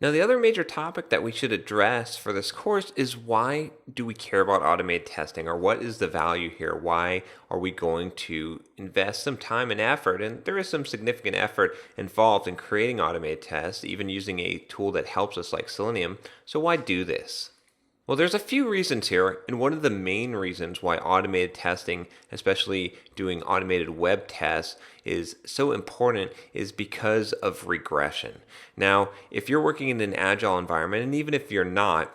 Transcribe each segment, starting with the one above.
Now, the other major topic that we should address for this course is why do we care about automated testing, or what is the value here? Why are we going to invest some time and effort? And there is some significant effort involved in creating automated tests, even using a tool that helps us like Selenium. So why do this? Well, there's a few reasons here, and one of the main reasons why automated testing, especially doing automated web tests, is so important is because of regression. Now, if you're working in an agile environment, and even if you're not,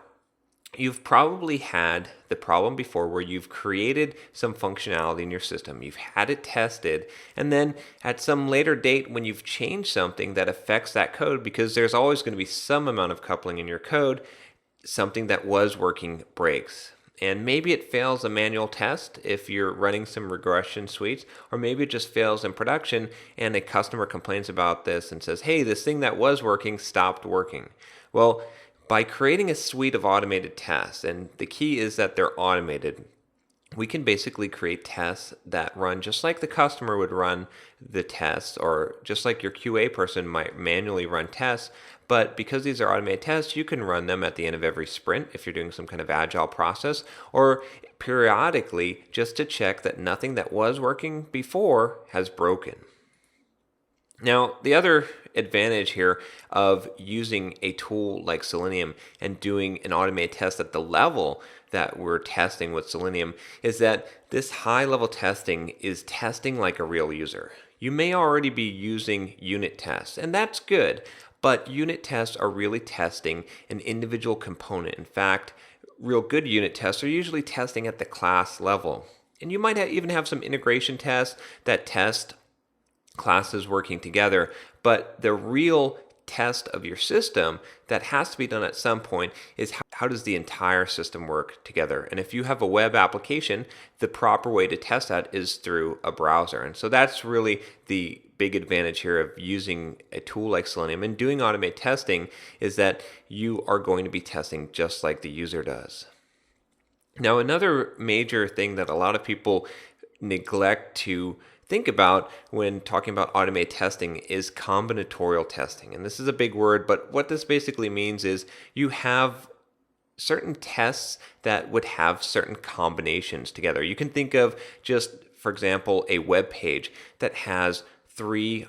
you've probably had the problem before where you've created some functionality in your system, you've had it tested, and then at some later date when you've changed something that affects that code, because there's always going to be some amount of coupling in your code, something that was working breaks. And maybe it fails a manual test if you're running some regression suites, or maybe it just fails in production and a customer complains about this and says, hey, this thing that was working stopped working. Well, by creating a suite of automated tests, and the key is that they're automated, we can basically create tests that run just like the customer would run the tests, or just like your QA person might manually run tests. But because these are automated tests, you can run them at the end of every sprint if you're doing some kind of agile process, or periodically just to check that nothing that was working before has broken. Now, the other advantage here of using a tool like Selenium and doing an automated test at the level that we're testing with Selenium is that this high-level testing is testing like a real user. You may already be using unit tests, and that's good, but unit tests are really testing an individual component. In fact, real good unit tests are usually testing at the class level. And you might even have some integration tests that test classes working together, but the real test of your system that has to be done at some point is how does the entire system work together? And if you have a web application, the proper way to test that is through a browser. And so that's really the big advantage here of using a tool like Selenium and doing automated testing, is that you are going to be testing just like the user does. Now, another major thing that a lot of people neglect to think about when talking about automated testing is combinatorial testing. And this is a big word, but what this basically means is you have certain tests that would have certain combinations together. You can think of just, for example, a web page that has 3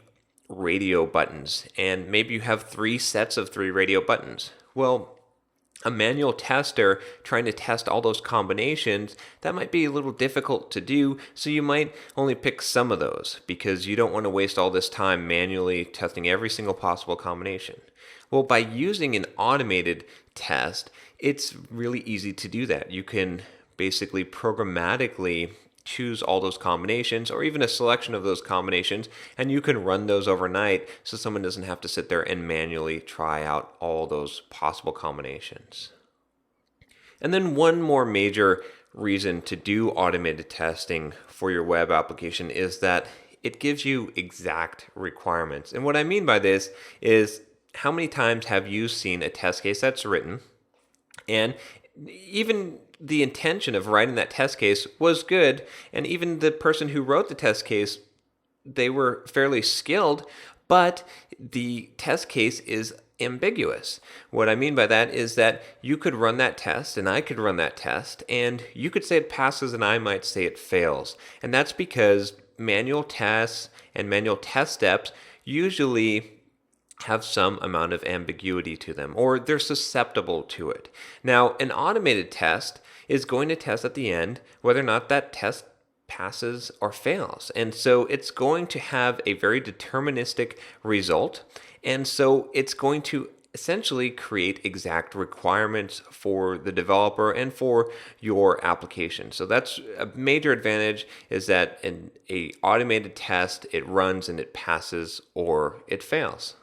radio buttons, and maybe you have 3 sets of 3 radio buttons. Well, a manual tester trying to test all those combinations, that might be a little difficult to do, so you might only pick some of those because you don't want to waste all this time manually testing every single possible combination. Well, by using an automated test, it's really easy to do that. You can basically programmatically choose all those combinations, or even a selection of those combinations, and you can run those overnight so someone doesn't have to sit there and manually try out all those possible combinations. And then one more major reason to do automated testing for your web application is that it gives you exact requirements. And what I mean by this is, how many times have you seen a test case that's written, and even the intention of writing that test case was good, and even the person who wrote the test case, they were fairly skilled, but the test case is ambiguous. What I mean by that is that you could run that test, and I could run that test, and you could say it passes, and I might say it fails. And that's because manual tests and manual test steps usually have some amount of ambiguity to them, or they're susceptible to it. Now, an automated test is going to test at the end whether or not that test passes or fails. And so it's going to have a very deterministic result. And so it's going to essentially create exact requirements for the developer and for your application. So that's a major advantage, is that in a automated test, it runs and it passes or it fails.